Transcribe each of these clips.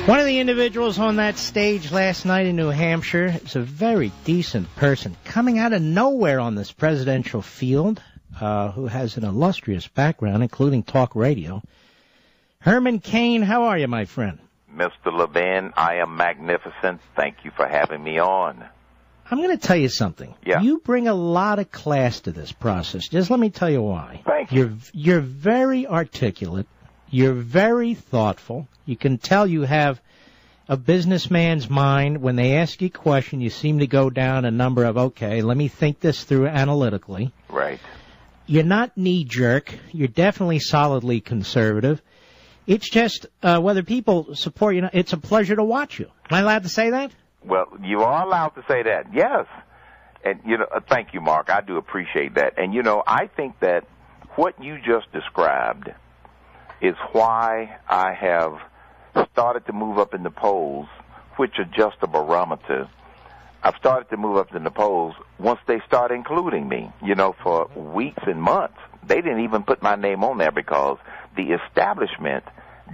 One of the individuals on that stage last night in New Hampshire is a very decent person coming out of nowhere on this presidential field, who has an illustrious background, including talk radio. Herman Cain, how are you, my friend? Mr. Levin, I am magnificent. Thank you for having me on. I'm going to tell you something. Yeah. You bring a lot of class to this process. Just let me tell you why. Thank you. You're very articulate. You're very thoughtful. You can tell you have a businessman's mind. When they ask you a question, you seem to go down a number of, okay, let me think this through analytically. Right. You're not knee-jerk. You're definitely solidly conservative. It's just whether people support you, it's a pleasure to watch you. Am I allowed to say that? Well, you are allowed to say that, yes. And, thank you, Mark. I do appreciate that. And, I think that what you just described is why I have started to move up in the polls, which are just a barometer. I've started to move up in the polls once they start including me. For weeks and months, they didn't even put my name on there because the establishment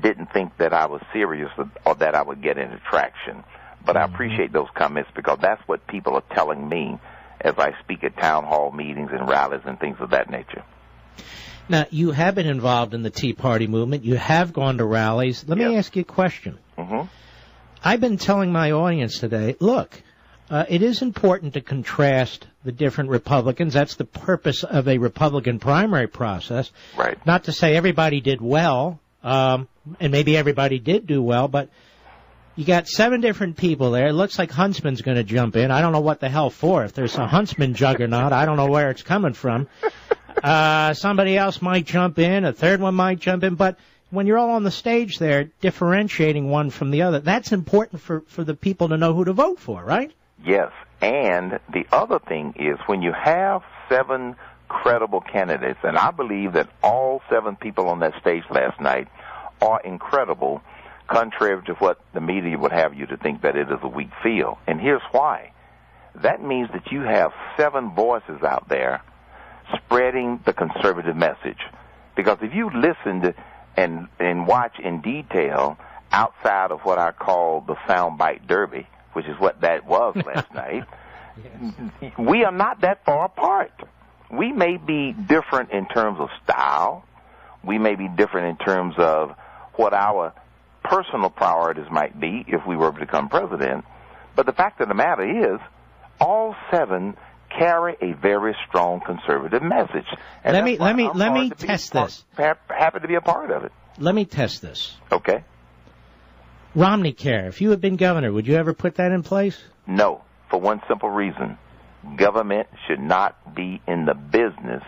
didn't think that I was serious or that I would get any traction. But I appreciate those comments because that's what people are telling me as I speak at town hall meetings and rallies and things of that nature. Now, you have been involved in the Tea Party movement. You have gone to rallies. Let me ask you a question. Mm-hmm. I've been telling my audience today, look, it is important to contrast the different Republicans. That's the purpose of a Republican primary process. Right. Not to say everybody did well, and maybe everybody did do well, but you got 7 different people there. It looks like Huntsman's going to jump in. I don't know what the hell for. If there's a Huntsman juggernaut, I don't know where it's coming from. Somebody else might jump in. A third one might jump in. But when you're all on the stage there, differentiating one from the other, that's important for the people to know who to vote for, right? Yes. And the other thing is when you have 7 credible candidates, and I believe that all 7 people on that stage last night are incredible, contrary to what the media would have you to think that it is a weak field. And here's why. That means that you have 7 voices out there spreading the conservative message. Because if you listened and watch in detail outside of what I call the soundbite derby, which is what that was last night, yes, we are not that far apart. We may be different in terms of style. We may be different in terms of what our personal priorities might be if we were to become president. But the fact of the matter is, all 7 carry a very strong conservative message. And let me test this. Happy to be a part of it. Let me test this. Okay. Romney Care. If you had been governor, would you ever put that in place? No, for one simple reason. Government should not be in the business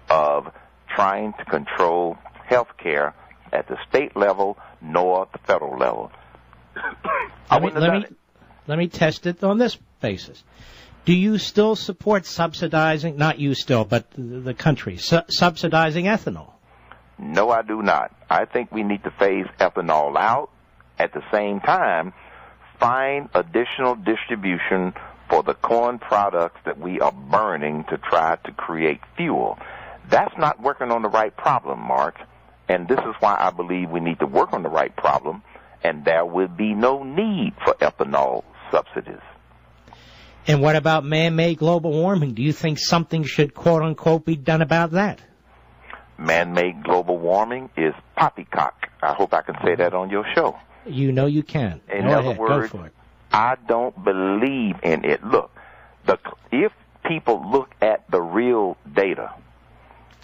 of trying to control health care at the state level nor the federal level. Let me test it on this basis. Do you still support subsidizing, not you still, but the country, subsidizing ethanol? No, I do not. I think we need to phase ethanol out. At the same time, find additional distribution for the corn products that we are burning to try to create fuel. That's not working on the right problem, Mark. And this is why I believe we need to work on the right problem, and there will be no need for ethanol subsidies. And what about man-made global warming? Do you think something should, quote-unquote, be done about that? Man-made global warming is poppycock. I hope I can say that on your show. You know you can. In other words, go for it. I don't believe in it. Look, if people look at the real data,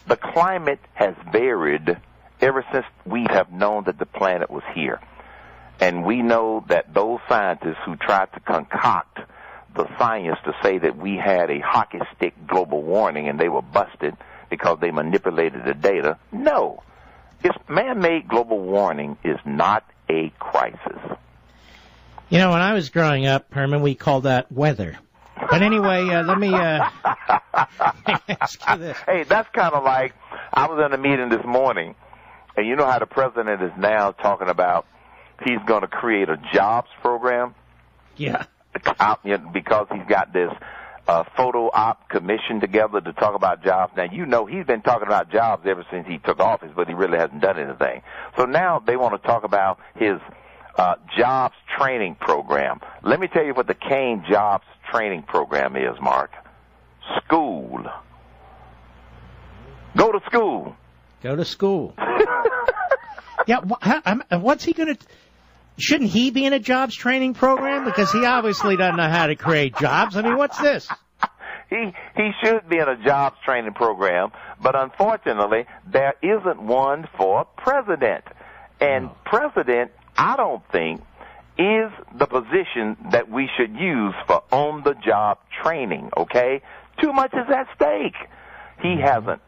the climate has varied ever since we have known that the planet was here. And we know that those scientists who tried to concoct the science to say that we had a hockey stick global warming and they were busted because they manipulated the data. No. Man-made global warming is not a crisis. When I was growing up, Herman, we called that weather. But anyway, let me ask you this. Hey, that's kind of like, I was in a meeting this morning, and you know how the president is now talking about he's going to create a jobs program? Yeah. Because he's got this photo op commission together to talk about jobs. Now, he's been talking about jobs ever since he took office, but he really hasn't done anything. So now they want to talk about his jobs training program. Let me tell you what the Cain jobs training program is, Mark. School. Go to school. Go to school. Yeah, what's he going to... Shouldn't he be in a jobs training program? Because he obviously doesn't know how to create jobs. I mean, what's this? He should be in a jobs training program, but unfortunately, there isn't one for president. And president, I don't think, is the position that we should use for on-the-job training, okay? Too much is at stake. He hasn't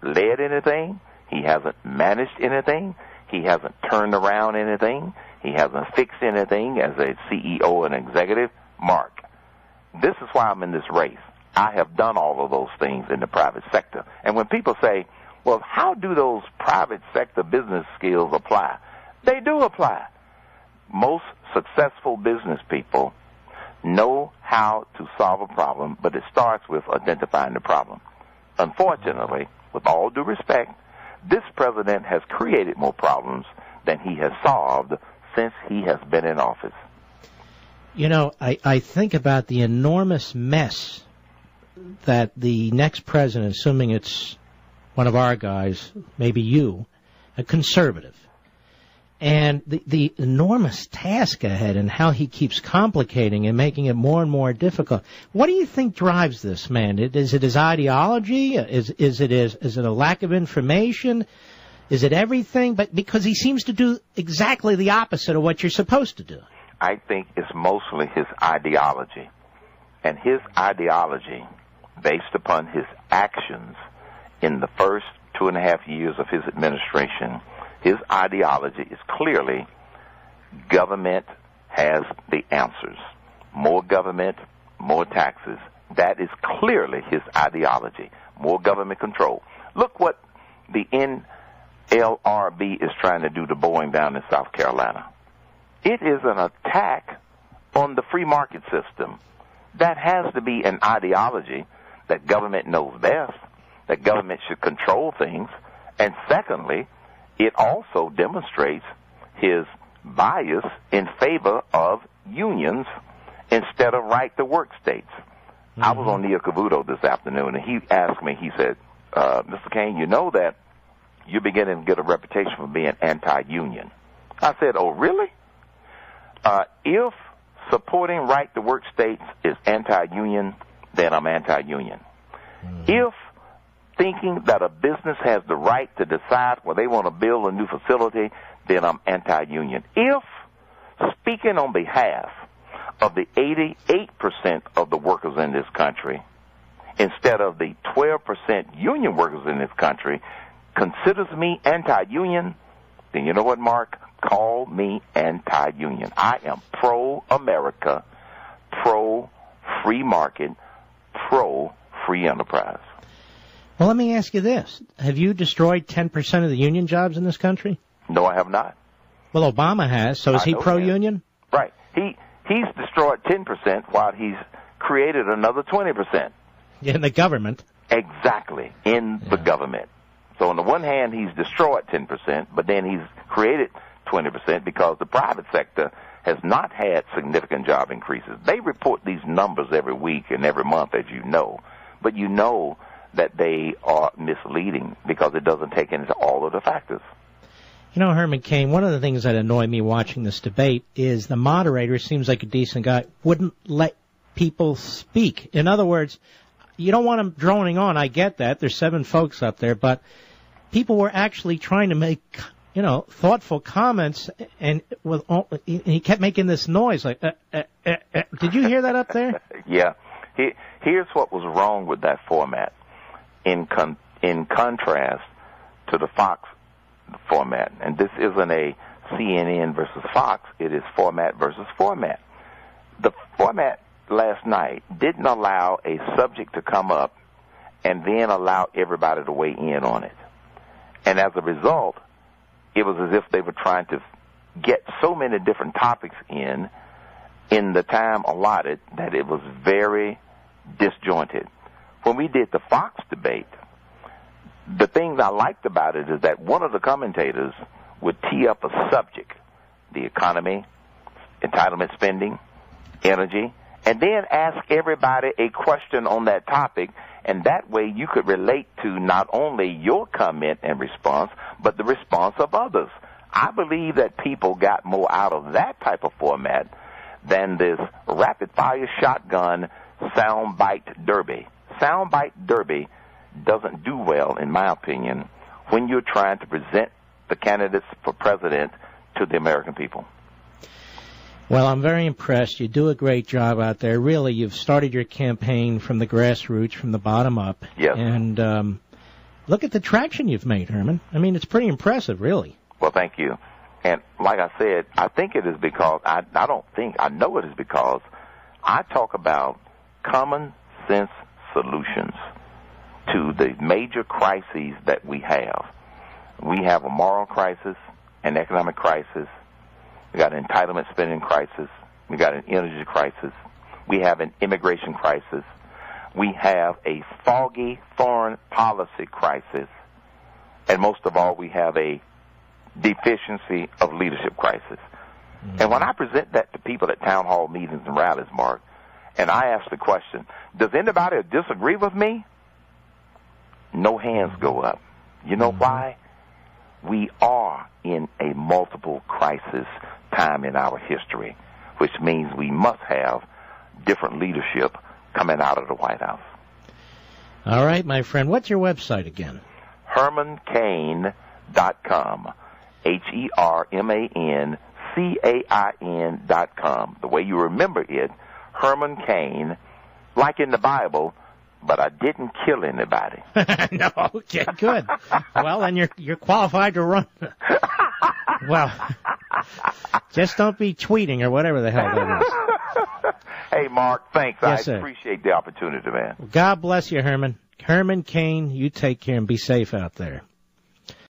led anything. He hasn't managed anything. He hasn't turned around anything. He hasn't fixed anything as a CEO and executive. Mark, this is why I'm in this race. I have done all of those things in the private sector. And when people say, well, how do those private sector business skills apply? They do apply. Most successful business people know how to solve a problem, but it starts with identifying the problem. Unfortunately, with all due respect, this president has created more problems than he has solved since he has been in office. You know, I think about the enormous mess that the next president, assuming it's one of our guys, maybe you, a conservative, and the enormous task ahead and how he keeps complicating and making it more and more difficult. What do you think drives this, man? Is it his ideology? Is it a lack of information? Is it everything? But because he seems to do exactly the opposite of what you're supposed to do. I think it's mostly his ideology. And his ideology, based upon his actions in the first 2.5 years of his administration, his ideology is clearly government has the answers. More government, more taxes. That is clearly his ideology. More government control. Look what the NLRB is trying to do to Boeing down in South Carolina. It is an attack on the free market system. That has to be an ideology that government knows best, that government should control things, and secondly, it also demonstrates his bias in favor of unions instead of right-to-work states. Mm-hmm. I was on Neil Cavuto this afternoon, and he asked me, he said, Mr. Cain, you know that you're beginning to get a reputation for being anti-union. I said, oh, really? If supporting right-to-work states is anti-union, then I'm anti-union. Mm-hmm. If thinking that a business has the right to decide where they want to build a new facility, then I'm anti-union. If speaking on behalf of the 88% of the workers in this country, instead of the 12% union workers in this country, considers me anti-union, then you know what, Mark? Call me anti-union. I am pro-America, pro-free market, pro-free enterprise. Well, let me ask you this. Have you destroyed 10% of the union jobs in this country? No, I have not. Well, Obama has, so is he pro-union? Right. He's destroyed 10% while he's created another 20%. In the government. Exactly, in the government. So on the one hand, he's destroyed 10%, but then he's created 20% because the private sector has not had significant job increases. They report these numbers every week and every month, as you know, but you know that they are misleading because it doesn't take into all of the factors. You know, Herman Cain, one of the things that annoyed me watching this debate is the moderator seems like a decent guy, wouldn't let people speak. In other words, you don't want him droning on. I get that. There's 7 folks up there, but people were actually trying to make, thoughtful comments, and he kept making this noise like, Did you hear that up there? Yeah. Here's what was wrong with that format. In contrast to the Fox format, and this isn't a CNN versus Fox, it is format versus format. The format last night didn't allow a subject to come up and then allow everybody to weigh in on it. And as a result, it was as if they were trying to get so many different topics in the time allotted that it was very disjointed. When we did the Fox debate, the things I liked about it is that one of the commentators would tee up a subject, the economy, entitlement spending, energy, and then ask everybody a question on that topic, and that way you could relate to not only your comment and response, but the response of others. I believe that people got more out of that type of format than this rapid-fire shotgun soundbite derby. Soundbite derby doesn't do well, in my opinion, when you're trying to present the candidates for president to the American people. Well, I'm very impressed. You do a great job out there. Really, you've started your campaign from the grassroots, from the bottom up. Yes. And look at the traction you've made, Herman. I mean, it's pretty impressive, really. Well, thank you. And like I said, I think it is because, I know it is because I talk about common sense solutions to the major crises that we have. We have a moral crisis, an economic crisis. We got an entitlement spending crisis. We got an energy crisis. We have an immigration crisis. We have a foggy foreign policy crisis. And most of all, we have a deficiency of leadership crisis. Mm-hmm. And when I present that to people at town hall meetings and rallies, Mark, and I ask the question, does anybody disagree with me? No hands go up. You know why? We are in a multiple crisis time in our history, which means we must have different leadership coming out of the White House. All right, my friend. What's your website again? HermanCain.com. HermanCain.com. The way you remember it, Herman Cain, like in the Bible, but I didn't kill anybody. No, okay, good. Well, then you're qualified to run. Well, just don't be tweeting or whatever the hell that is. Hey, Mark, thanks. Yes, I sir. appreciate the opportunity, man. God bless you, Herman. Herman Cain, you take care and be safe out there.